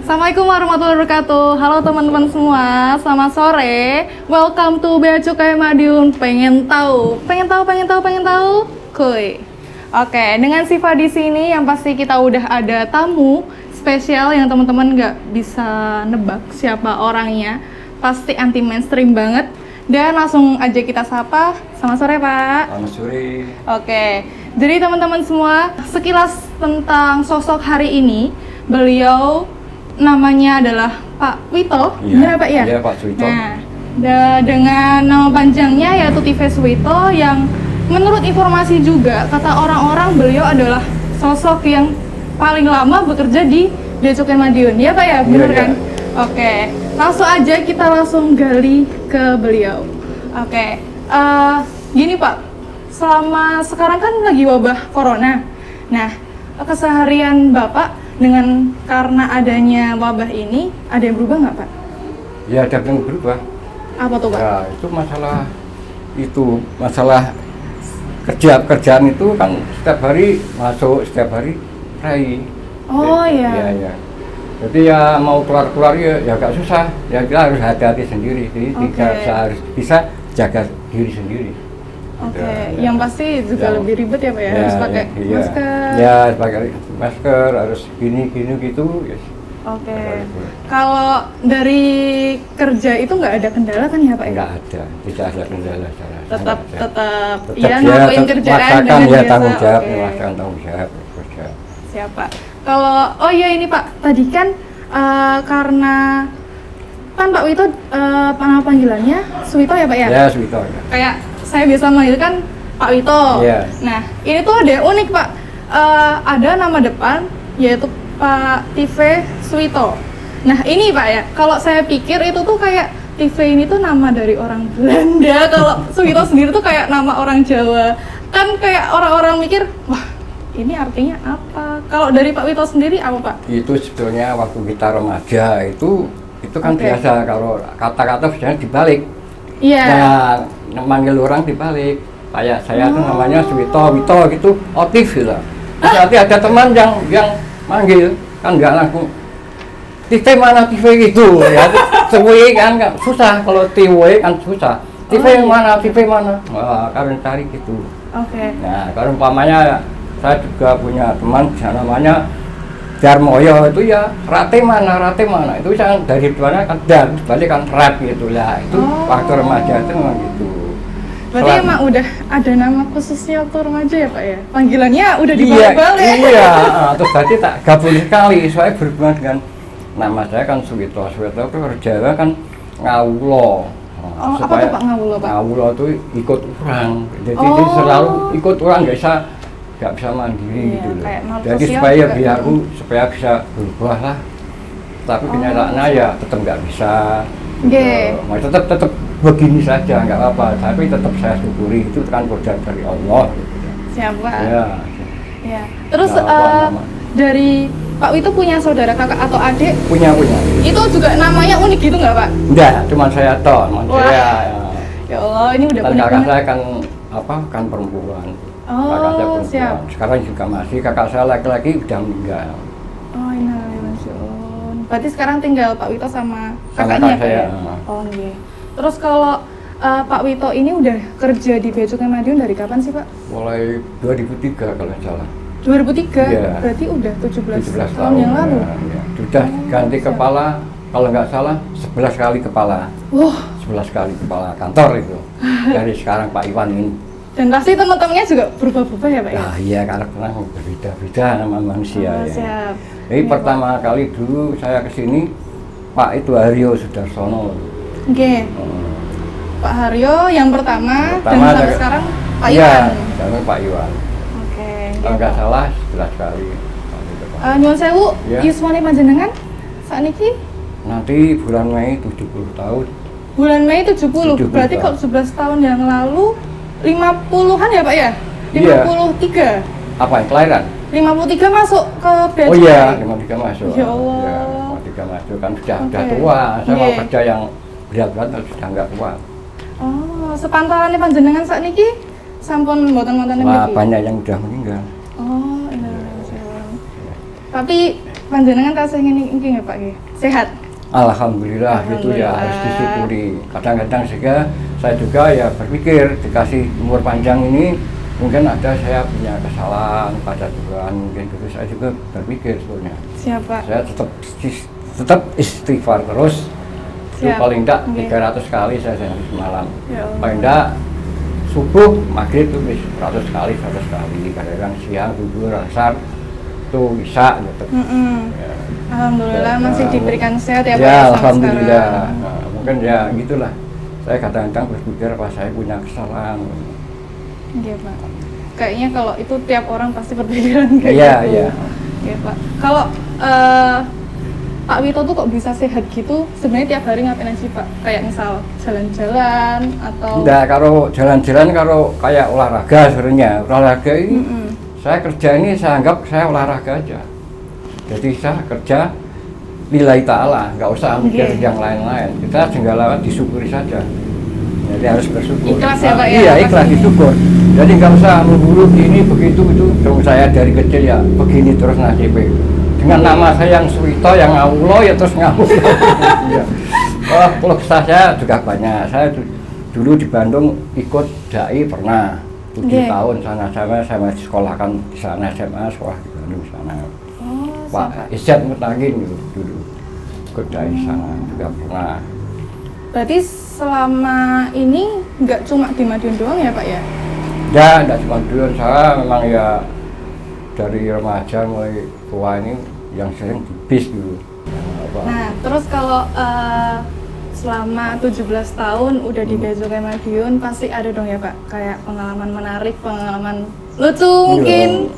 Assalamualaikum warahmatullahi wabarakatuh. Halo teman-teman semua, selamat sore. Welcome to Bea Cukai Madiun. Pengen tahu? Kuy. Oke, dengan Siva di sini yang pasti kita udah ada tamu spesial yang teman-teman nggak bisa nebak siapa orangnya. Pasti anti mainstream banget. Dan langsung aja kita sapa. Selamat sore, Pak. Selamat sore. Oke, jadi teman-teman semua, sekilas tentang sosok hari ini, beliau namanya adalah Pak Wito, benar Pak ya? Iya, Pak Wito. Nah, dengan nama panjangnya yaitu Tifes Wito, yang menurut informasi juga kata orang-orang beliau adalah sosok yang paling lama bekerja di Bea Cukai Madiun. Ya Pak ya, benar Iya, kan? iya. Oke, langsung aja kita langsung gali ke beliau. Oke, gini Pak, selama sekarang kan lagi wabah corona. Nah, keseharian Bapak dengan karena adanya wabah ini ada yang berubah nggak Pak? Ya, ada yang berubah. Apa tuh Pak? Ya, itu masalah kerjaan itu kan setiap hari masuk, setiap hari pray. Oh iya. Iya, iya. Jadi ya mau keluar ya agak susah. Ya kita harus hati-hati sendiri. Jadi kita harus bisa jaga diri sendiri. Oke, Ya, yang pasti juga lebih ribet ya Pak ya, harus pakai masker. Ya, pakai masker, harus gini gitu. Yes. Oke. Kalau dari kerja itu nggak ada kendala kan ya Pak ya? Enggak ada, tidak ada kendala. Tetap ya ngelakuin kerjaan dengan ya biasa. tanggung jawab, Oke. melaksanakan tanggung jawab kerja. Siapa? Kalau ini Pak, tadi kan karena kan Pak Wito panggilannya Suwito ya Pak ya? Ya, Suwito ya. Kayak saya biasa manggil kan Pak Wito. Iya. Nah, ini tuh ada yang unik Pak. Ada nama depan yaitu Pak Tive Suwito. Nah, ini Pak ya, kalau saya pikir itu tuh kayak Tive ini tuh nama dari orang Belanda. Kalau Suwito sendiri tuh kayak nama orang Jawa. Kan kayak orang-orang mikir, wah ini artinya apa? Kalau dari Pak Wito sendiri apa Pak? Itu sebetulnya waktu kita remaja itu kan biasa kalau kata-kata biasanya dibalik. Iya. Nah, manggil orang dibalik. Kayak saya tuh namanya Suwito, Wito gitu, Otif gitu. Terus nanti ada teman yang manggil kan nggak langsung TV mana TV gitu ya. Semuanya kan susah, kalau TV kan susah. TV mana, TV mana? Wah, kalian cari gitu. Oke. Nah, kalau umpamanya saya juga punya teman namanya Darmoyo, itu ya rate mana itu saya dari mana kan dar balik kan rat gitu lah. Itu waktu remaja itu memang gitu. Berarti emang udah ada nama khususnya waktu remaja ya Pak ya? Panggilannya udah dibalik-balik. Iya, terus tadi tak gabung sekali, soalnya berhubungan dengan nama saya kan Suwito itu orang Jawa kan ngawulo. Apa tuh Pak ngawulo Pak? Ngawulo itu ikut orang, jadi dia selalu ikut orang, nggak bisa mandiri gitu loh. Jadi supaya bisa berubah lah, tapi kenyataannya ya tetap nggak bisa. Mau tetap begini saja nggak apa-apa, tapi tetap saya syukuri itu kan kodrat dari Allah. Gitu. Siapa? Ya. Terus dari Pak Wito punya saudara kakak atau adik? Punya. Itu juga namanya unik gitu nggak Pak? Enggak, cuma saya toh, saya. Ya Allah, ini udah Dan punya. kakak saya kan perempuan. Kakak saya perempuan. Siap. Sekarang juga masih, kakak saya laki-laki udah meninggal. Oh, innalillahi. Berarti sekarang tinggal Pak Wito sama kakaknya Pak ya? Oh, iya. Terus kalau Pak Wito ini udah kerja di Bea Cukai Madiun dari kapan sih Pak? Mulai 2003 kalau nggak salah. 2003? Iya. Berarti udah 17 tahun tahun yang lalu? Ya. Sudah ganti kepala, kalau nggak salah 11 kali kepala. Wah. 11 kali kepala kantor itu. Dari sekarang Pak Iwan ini. Dan pasti teman-temannya juga berubah-ubah ya Pak ya? Nah iya, karena berbeda-beda nama manusia ya. Siap. Jadi pertama kali dulu saya kesini, Pak itu Haryo Sudarsono. Oke. Pak Haryo yang pertama dan sampai sekarang Pak Iwan. Iya, sekarang Pak Iwan. Oke. Kalau nggak salah 11 kali. Nyuwun sewu, Ya. yuswane panjenengan sakniki Nanti bulan Mei 70 tahun. bulan Mei 70. 70 Berarti kalau 11 tahun yang lalu 50-an ya Pak ya? Iya. 53. Apa yang kelahiran? 53 masuk ke Bea Oh Cukai. iya, 53 masuk. Ya Allah. Ya, 53 masuk kan sudah Oke. tua. Saya mau Iya. kerja yang berat-berat sudah nggak kuat. Oh, sepantarannya panjenengan sakniki sampun mboten-mboten Wah, mriki. banyak yang sudah meninggal. Oh, iya. Tapi panjenengan tasih ngene iki nggih Pak nggih. Sehat. Alhamdulillah, itu ya harus disyukuri. Kadang-kadang juga saya juga ya berpikir dikasih umur panjang ini mungkin ada saya punya kesalahan pada Tuhan, mungkin gitu. Saya juga berpikir sebetulnya. Siapa? Saya tetap istighfar terus. Itu paling enggak 300 kali saya sehari semalam. Ya Allah. Paling enggak subuh, maghrib itu 100 kali, 100 kali. Kadang-kadang siang, duhur, asar itu bisa gitu. Ya. Alhamdulillah masih diberikan sehat ya Pak. Ya, alhamdulillah. Nah, mungkin ya gitulah. Saya kadang-kadang berpikir apa saya punya kesalahan. Iya Pak. Kayaknya kalau itu tiap orang pasti berbeda kayak Iya, gitu. iya. Iya Pak. Kalau Pak Wito tuh kok bisa sehat gitu? Sebenarnya tiap hari ngapain aja Pak? Kayak misal jalan-jalan atau? Enggak, kalau jalan-jalan kalau kayak olahraga sebenarnya. Olahraga ini saya kerja ini saya anggap saya olahraga aja. Jadi saya kerja lillahi ta'ala, nggak usah mikir yang lain-lain. Kita segala disyukuri saja. Jadi harus bersyukur. Ikhlas ya Pak ya? Iya, ikhlas disyukur. Jadi nggak usah memburu ini begitu itu. Dong saya dari kecil ya begini terus nasibnya. Dengan nama saya yang Suwito, yang Allah ya terus ngawur. Iya. Oh, kalau saya juga banyak. Saya dulu di Bandung ikut dai pernah 7 tahun sana saya masih sekolahkan di sana SMA sekolah di Bandung sana. Pak Isyad Mutagin gitu dulu ikut dai sana juga pernah. Berarti selama ini nggak cuma di Madiun doang ya Pak ya? Ya, nggak cuma Madiun, saya memang ya dari remaja mulai tua ini yang sering di bis dulu. Nah, terus kalau selama 17 tahun udah di Bea Cukai Madiun pasti ada dong ya Pak, kayak pengalaman menarik, pengalaman lucu mungkin.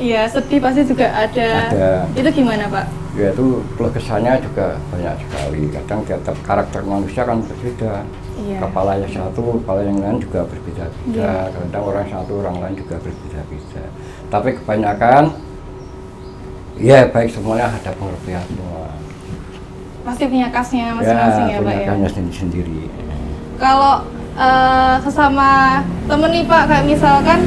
Iya, sedih pasti juga ada. Itu gimana Pak? Ya itu kesannya juga banyak sekali. Kadang tiap karakter manusia kan berbeda. Iya. Kepala yang satu, kepala yang lain juga berbeda-beda. Kadang orang satu, orang lain juga berbeda-beda. Tapi kebanyakan, ya baik semuanya ada pengertian semua. Pasti punya khasnya masing-masing ya Pak ya? Punya khasnya sendiri-sendiri. Kalau sesama temen nih Pak, kayak misalkan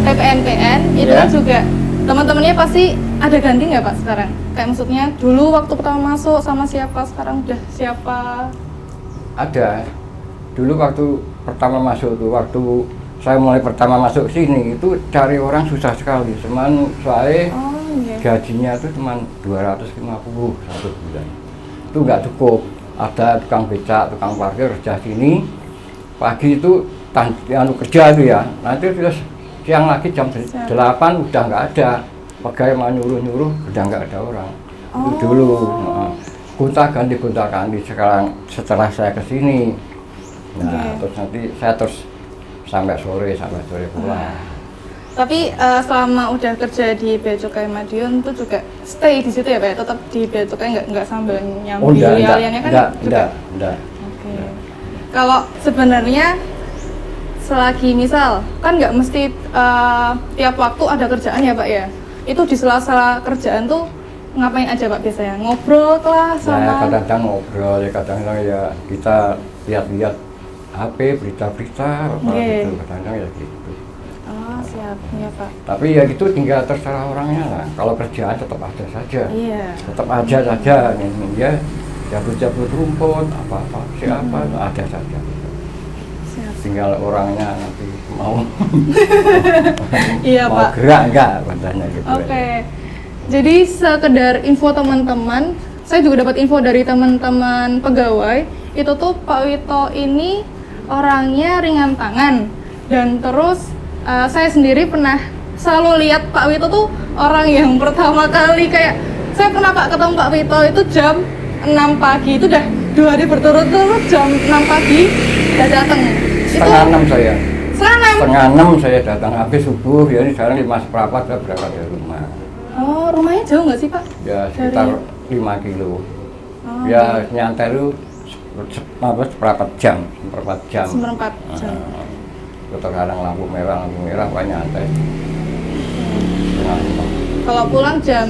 PPNPN itu kan juga teman-temannya pasti ada ganti nggak Pak sekarang? Kayak maksudnya dulu waktu pertama masuk sama siapa, sekarang udah siapa? Ada. Dulu waktu pertama masuk tuh, waktu saya mulai pertama masuk sini itu cari orang susah sekali. Cuman saya gajinya tuh cuma 250 satu bulan. Itu nggak cukup. Ada tukang becak, tukang parkir kerja sini. Pagi itu kerja itu ya, nanti terus siang lagi jam 8 udah nggak ada, pegawai mau nyuruh udah nggak ada orang. Itu dulu gonta-ganti sekarang setelah saya kesini. Nah terus nanti saya sampai sore pulang. Tapi selama udah kerja di Bea Cukai Madiun itu juga stay di situ ya Pak? Tetap di Bea Cukai nggak sambil nyambi lialiannya kan? Enggak. Kalau sebenarnya selagi misal kan nggak mesti tiap waktu ada kerjaan ya Pak ya, itu di sela-sela kerjaan tuh ngapain aja Pak biasanya? Ngobrol lah sama? Ya kadang-kadang ngobrol, ya kadang-kadang ya kita lihat-lihat HP, berita-berita, gitu. Kadang-kadang ya gitu. Oh siap, ya Pak. Tapi ya gitu tinggal terserah orangnya lah, kalau kerjaan tetap ada saja. Iya. Tetap aja saja, ya jabut-jabut rumput, apa-apa, siapa, ada saja. Tinggal orangnya nanti mau iya, mau Pak. gerak enggak katanya gitu. Oke. Jadi sekedar info teman-teman, saya juga dapat info dari teman-teman pegawai, itu tuh Pak Wito ini orangnya ringan tangan. Dan terus saya sendiri pernah selalu lihat Pak Wito tuh orang yang pertama kali kayak saya pernah Pak ketemu Pak Wito itu jam 6 pagi, itu udah 2 hari berturut-turut jam 6 pagi udah datang. Setengah 6 saya. Setengah 6 saya datang habis subuh, ya ini sekarang 5 seperempat saya berangkat dari rumah. Oh, rumahnya jauh nggak sih Pak? Ya sekitar 5 kilo. Ya nyantai itu seperempat jam. Seperempat jam. Terkadang lampu merah Pak nyantai. Kalau pulang jam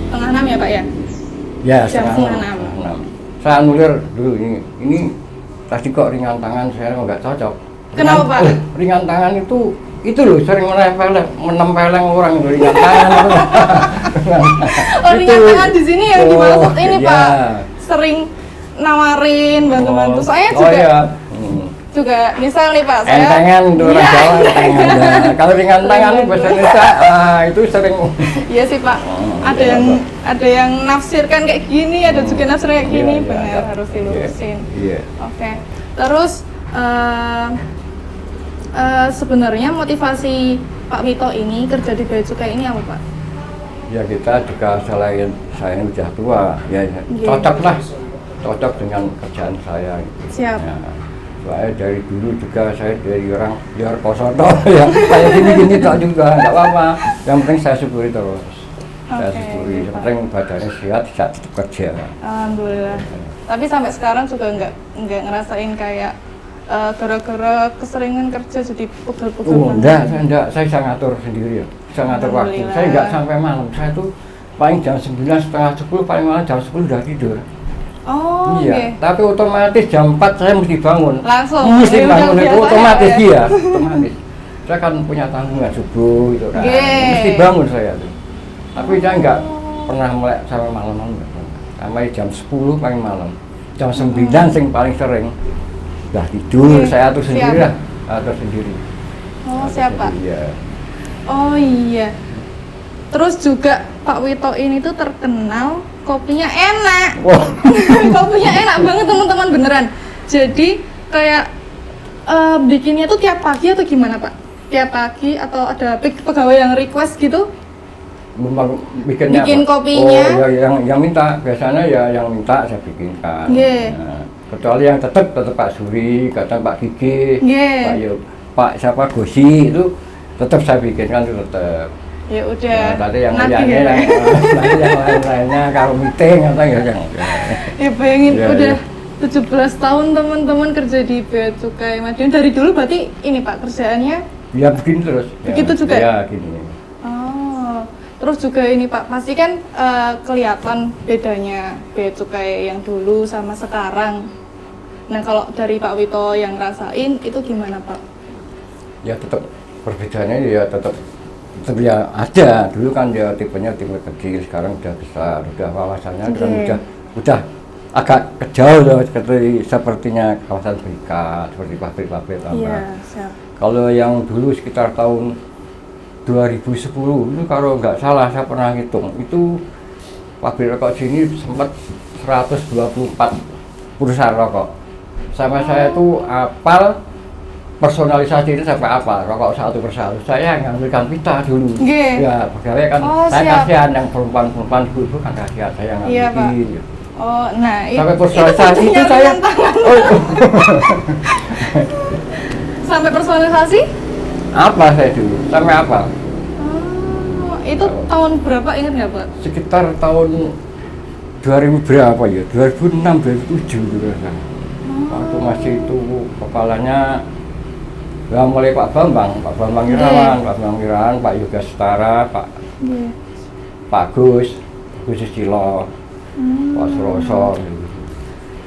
setengah 6 ya Pak ya? Ya jam setengah 6. Saya anulir dulu ini tadi kok ringan tangan saya kok nggak cocok. Kenapa Pak? Ringan tangan itu itu loh sering menempeleng orang ringan tangan. Oh, ringan tangan di sini yang dimaksud ini iya. Pak, sering nawarin bantu-bantu. Soalnya juga iya. juga misal nih Pak, saya entengan itu orang Jawa entengan. Nah, kalau ringan tangan itu bahasa Indonesia itu sering. Iya sih Pak, ada yang nafsirkan kayak gini, ada juga nafsir kayak gini, Iya, benar iya. harus dilurusin. Iya. Oke, terus sebenarnya motivasi Pak Wito ini kerja di Bea Cukai ini apa Pak? Ya kita juga selain saya udah tua, ya cocok dengan kerjaan saya. Gitu. Siap. Ya, saya dari dulu juga saya dari orang biar kosoto ya kayak gini tak juga nggak apa-apa. Yang penting saya syukuri terus. Saya syukuri. Yang penting badannya sehat, bisa tetap kerja. Alhamdulillah. Tapi sampai sekarang juga nggak ngerasain kayak gara-gara keseringan kerja jadi pegel-pegel. Enggak, saya bisa ngatur sendiri ya. Bisa ngatur waktu. Saya nggak sampai malam. Saya tuh paling jam 9, setengah 10, paling malam jam 10 udah tidur. Oh, iya. Okay. Tapi otomatis jam 4 saya mesti bangun. Langsung. Mesti bangun itu otomatis ya. otomatis. Saya kan punya tanggungan subuh itu kan. Okay. Mesti bangun saya tuh. Tapi saya nggak pernah melek sampai malam-malam. Sampai jam 10 paling malam. Jam 9 sing paling sering. Udah tidur, saya atur sendiri lah. Atur sendiri. Oh, siapa? Iya. Oh iya. Terus juga Pak Wito ini tuh terkenal kopinya enak. Wah. Kopinya enak banget teman-teman beneran. Jadi kayak bikinnya tuh tiap pagi atau gimana Pak? Tiap pagi atau ada pegawai yang request gitu? Bikin kopinya? Oh, yang minta biasanya ya yang minta saya bikinkan. Yeah. Nah, kecuali yang tetap Pak Suri, kadang Pak Gigi, Yeah. Pak siapa Gosi itu tetap saya bikinkan itu tetap. Ya udah. Nah, tadi yang lainnya kalau meeting atau ya yang. Ya bayangin Ya, udah ya. 17 tahun teman-teman kerja di Bea Cukai Madiun. Dari dulu berarti ini Pak kerjaannya? Ya begini terus. Begitu ya, juga? Ya gini. Oh, terus juga ini Pak, pasti kan kelihatan bedanya Bea Cukai yang dulu sama sekarang. Nah kalau dari Pak Wito yang rasain itu gimana Pak? Ya tetap perbedaannya ya tetap ya ada. Dulu kan dia tipenya tipe kecil, sekarang udah besar, udah wawasannya kan udah agak kejauh loh, sepertinya kawasan berikat, seperti pabrik-pabrik tambah. Iya, siap. Kalau yang dulu sekitar tahun 2010 itu kalau nggak salah saya pernah hitung itu pabrik rokok sini sempat 124 perusahaan rokok. Sama saya tuh apal personalisasi itu sampai apa rokok satu persatu. Saya ngambilkan pita dulu. Ya pegawai kan saya kasihan yang perempuan ibu kan kasihan saya ngambilin. Iya, Pak. Gitu. Oh, nah sampai personalisasi itu saya. Sampai personalisasi? Apa saya dulu? Sampai apa? Oh, itu tahun berapa ingat nggak Pak? Sekitar tahun 2000 berapa ya? 2006, 2007 gitu kan. Waktu masih itu kepalanya ya mulai Pak Bambang Irawan, Pak Yoga Setara, Pak Gus Susilo, Pak Suroso.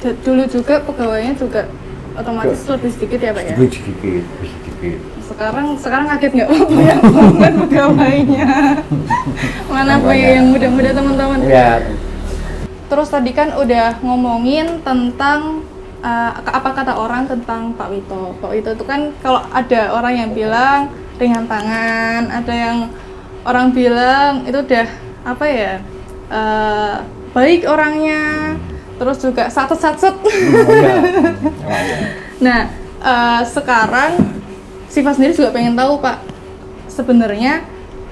Dulu juga pegawainya juga otomatis lebih sedikit ya Pak ya? Lebih sedikit. Sekarang kaget nggak banyak banget pegawainya. Mana Pak yang muda-muda teman-teman? Ya. Terus tadi kan udah ngomongin tentang apa kata orang tentang Pak Wito. Pak Wito itu kan kalau ada orang yang bilang ringan tangan, ada yang orang bilang itu udah apa ya baik orangnya, terus juga satset. Nah sekarang Siva sendiri juga pengen tahu Pak, sebenarnya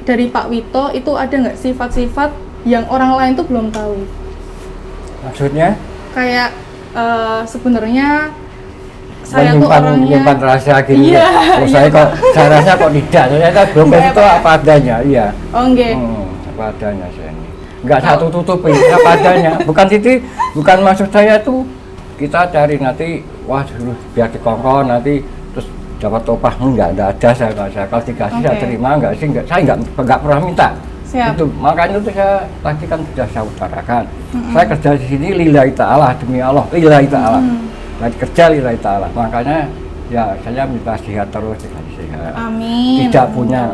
dari Pak Wito itu ada nggak sifat-sifat yang orang lain tuh belum tahu? Maksudnya? Kayak sebenarnya saya tuh orangnya menyimpan rahasia gini. Iya, saya rasa kok tidak. Saya belum itu apa adanya. Iya. Oh enggak. Apa adanya saya ini. Enggak satu tutupi apa adanya. Bukan maksud saya tuh kita cari nanti wah dulu biar dikongkon nanti terus dapat upah enggak ada saya kalau dikasih saya terima saya enggak pernah minta. Siap. Itu makanya itu saya tadi kan sudah saya utarakan. Saya kerja di sini lillahi ta'ala, demi Allah lillahi ta'ala. Kerja lillahi ta'ala. Makanya ya saya minta sehat terus, dikasih sehat. Amin. Tidak punya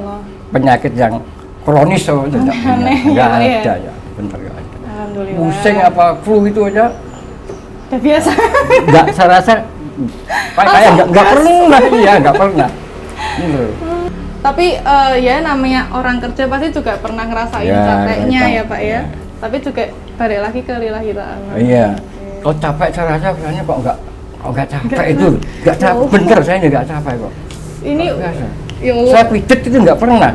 penyakit yang kronis, tidak punya. Nggak ada ya, benar nggak ada. Alhamdulillah. Pusing apa flu itu aja, Udah biasa. nggak saya rasa, kayak nggak pernah, iya nggak pernah. Gitu. Tapi ya namanya orang kerja pasti juga pernah ngerasain Ya, capeknya ya Pak ya. ya. Tapi juga balik lagi ke lillahi ta'ala. Iya. Kalau capek saya rasa kayaknya kok nggak capek itu, nggak Ya capek. Allah. Bener saya nggak capek kok. Ini Biasa. ya Allah. Saya pijet itu nggak pernah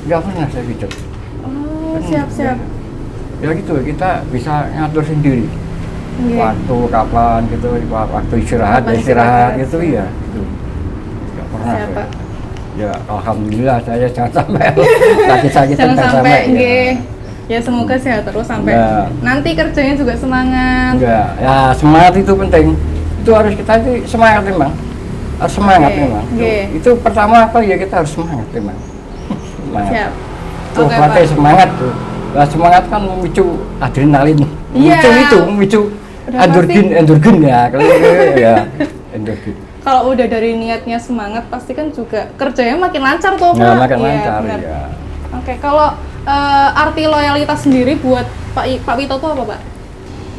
saya pijet. Oh, siap-siap. Ya gitu, kita bisa ngatur sendiri. Nggih. Waktu kapan gitu, waktu istirahat, Kapan istirahat istirahat, gitu siap. ya. Gitu. Nggak pernah. Siap, saya. Pak. Ya alhamdulillah saya jangan sampai sakit-sakit Jangan sampai ya. nggih. Ya semoga sehat terus sampai Ya. nanti kerjanya juga semangat. Enggak, ya semangat itu penting. Itu harus kita itu semangat memang. Harus semangat Oke, memang. oke. Itu pertama apa ya kita harus semangat memang. Semangat. Siap. Tuh, Oke, pakai Pak. semangat tuh. Nah, semangat kan memicu adrenalin. Iya. Memicu Udah endorfin ya. Kalau ya endorfin. Kalau udah dari niatnya semangat pasti kan juga kerjanya makin lancar tuh Pak. Nah, makin Iya, lancar benar. ya. Oke, kalau arti loyalitas sendiri buat Pak Wito tuh apa Pak?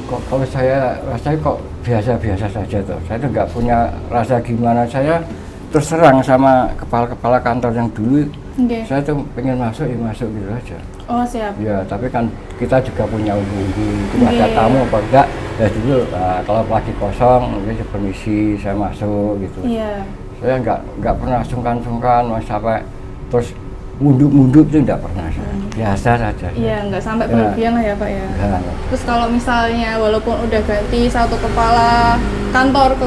Kok kalau saya rasanya kok biasa-biasa saja tuh. Saya tuh nggak punya rasa gimana. Saya terserang sama kepala-kepala kantor yang dulu. Oke. Saya tuh pengen masuk ya masuk gitu aja. Oh siap. Ya, tapi kan kita juga punya unggu-unggu. Itu ada Iya. tamu apa enggak? Ya dulu kalau lagi kosong, mungkin saya permisi, saya masuk gitu. Iya. Saya nggak pernah sungkan-sungkan, sampai terus munduk-munduk itu nggak pernah. Saya. Biasa saja. Iya, nggak sampai Ya. berlebihan lah ya Pak ya. Ya. Terus kalau misalnya walaupun udah ganti satu kepala kantor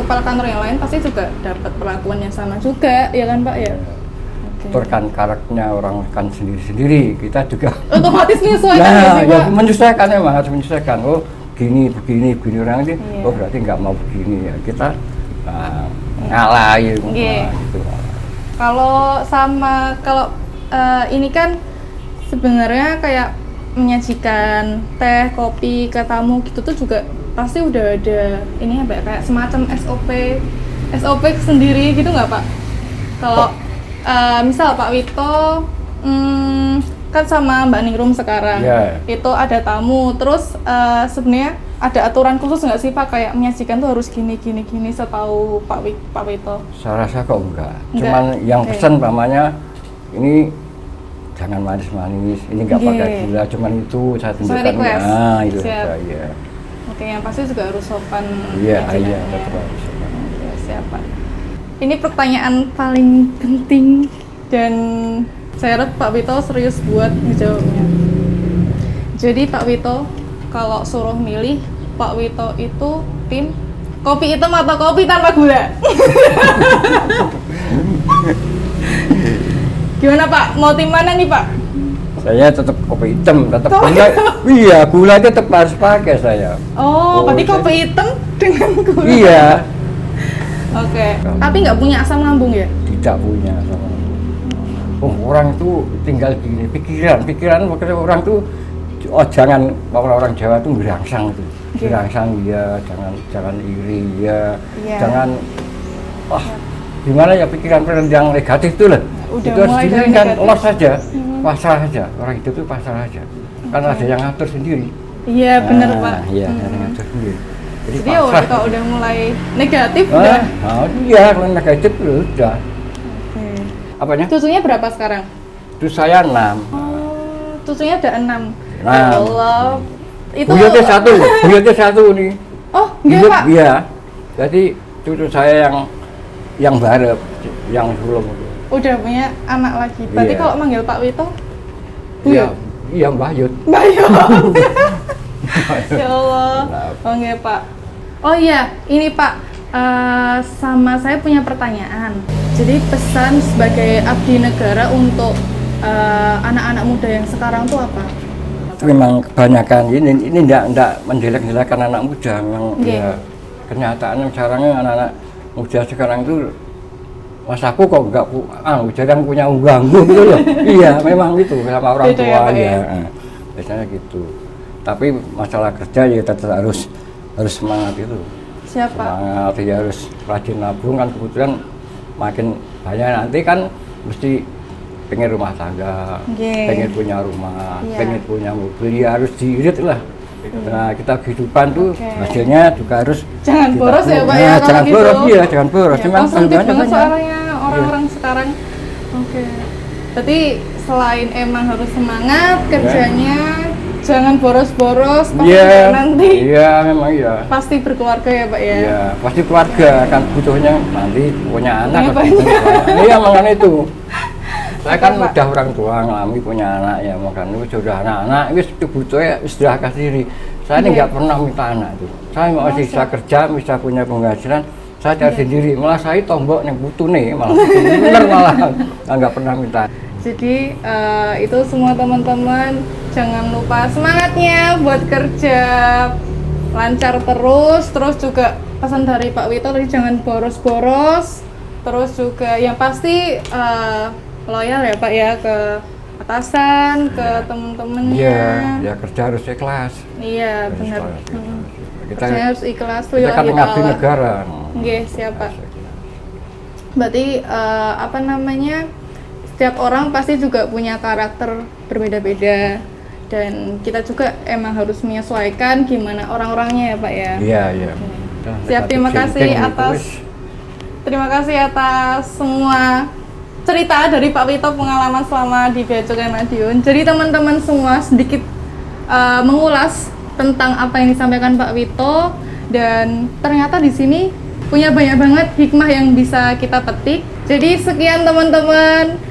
yang lain pasti juga dapat perlakuan yang sama juga, ya kan Pak ya? Oke. Itu kan karakternya orang kan sendiri-sendiri. Kita juga Otomatis menyesuaikan nggak nah, sih ya Pak? menyesuaikan memang harus menyesuaikan. Oh, begini orang ini, Iya. oh berarti nggak mau begini ya. Kita ngalahin. Iya. Gitu. Kalau ini kan sebenarnya kayak menyajikan teh, kopi ke tamu gitu tuh juga pasti udah ada ini apa ya, kayak semacam SOP sendiri gitu nggak Pak? Kalau misal Pak Wito kan sama Mbak Ningrum sekarang, Iya. itu ada tamu, terus sebenarnya ada aturan khusus nggak sih Pak kayak menyajikan tuh harus gini setahu Pak Wito? Saya rasa kok enggak. Enggak? Cuman yang Oke. pesan pamannya ini jangan manis-manis, ini nggak pakai Oke. gula, cuman itu saya tunjukkan. request. Nah, itu Siap. saya. Oke, yang pasti juga harus sopan. Iya, majikannya. tetap harus. Oke, siap Pak. Ini pertanyaan paling penting dan saya harap Pak Wito serius buat menjawabnya. Jadi Pak Wito, kalau suruh milih, Pak Wito itu tim kopi hitam atau kopi tanpa gula? Gimana Pak? Mau tim mana nih Pak? Saya tetap kopi hitam, tetap Kopi gula. Iya, gula tetap harus pakai saya. Oh, berarti saya- kopi hitam dengan gula. Iya, Oke. Tapi nggak punya asam lambung ya? tidak punya sama. Oh, orang itu tinggal gini, pikiran makanya orang tuh jangan orang Jawa tuh berangsang tuh. Oke. Berangsang ya, jangan iri ya. Iya. Jangan gimana ya pikiran yang negatif itu lah. Udah Itu harus mulai dari dihilangkan, negatif. los saja. Pasrah saja. Orang hidup itu pasrah saja. Kan ada yang ngatur sendiri. Iya, benar Nah, Pak. Iya, ada yang ngatur sendiri. Jadi Jadi ya kalau udah mulai negatif udah. Iya, kalau negatif udah. Oke. Apanya? Cucunya berapa sekarang? Itu saya 6. Oh, cucunya ada 6. Nah. Ya Allah. Itu Buyutnya satu nih. Oh, enggak Pak. Iya. Jadi cucu saya yang barep, yang sulung itu. Udah punya anak lagi. Berarti Iya. kalau manggil Pak Wito, Iya, iya Mbah Yud. Bayu. Ya Allah. Oh enggak Pak. Oh iya, ini Pak. Sama saya punya pertanyaan. Jadi pesan sebagai abdi negara untuk anak-anak muda yang sekarang tuh apa? Memang kebanyakan ini enggak menjelek-jelekan anak muda, memang Oke. ya kenyataannya sekarang anak-anak muda sekarang itu Mas aku kok enggak jarang punya unggah-ungguh gitu loh. Iya, memang gitu sama orang Beda ya, tua Pak, ya. ya? Biasanya gitu. Tapi masalah kerja ya tetap harus semangat itu. Siapa? Semangat, ya harus rajin nabung kan, kebetulan makin banyak nanti kan mesti pengen rumah tangga, pengen punya rumah, pengen punya mobil, ya harus diirit lah. Nah, kita kehidupan tuh hasilnya juga harus jangan boros ya Pak ya, jangan gitu. boros, iya jangan boros. Ya, Memang konsumtif banget banyak. soalnya orang-orang sekarang. Berarti selain emang harus semangat kerjanya, jangan boros-boros, nanti. Iya, memang iya. Pasti berkeluarga ya Pak ya. Iya, pasti keluarga kan butuhnya nanti punya anak. Iya, makanya itu. Saya kan udah orang tua ngalami punya anak ya, makanya sudah anak-anak itu butuhnya istirahat diri. Saya ini nggak pernah minta anak itu. Saya masih bisa kerja, bisa punya penghasilan, saya cari sendiri. Malah saya tombok yang butuh nih, malah bener malah nggak pernah minta. Jadi itu semua teman-teman jangan lupa semangatnya buat kerja lancar terus juga pesan dari Pak Wito tadi jangan boros-boros, terus juga yang pasti loyal ya Pak ya ke atasan, ke teman-temannya. Iya, ya kerja harus ikhlas. Iya benar. Kita harus ikhlas, kita kan mengabdi negara. Oke, siapa? Berarti apa namanya? Setiap orang pasti juga punya karakter berbeda-beda dan kita juga emang harus menyesuaikan gimana orang-orangnya ya Pak ya. Iya, iya. Siap, terima kasih atas semua cerita dari Pak Wito, pengalaman selama di Bea Cukai Madiun. Jadi teman-teman semua sedikit mengulas tentang apa yang disampaikan Pak Wito dan ternyata di sini punya banyak banget hikmah yang bisa kita petik. Jadi sekian teman-teman.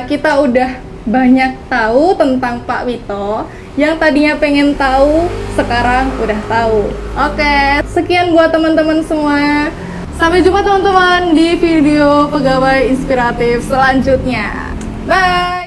Kita udah banyak tahu tentang Pak Wito. Yang tadinya pengen tahu, sekarang udah tahu. Oke, sekian buat teman-teman semua. Sampai jumpa teman-teman di video pegawai inspiratif selanjutnya. Bye!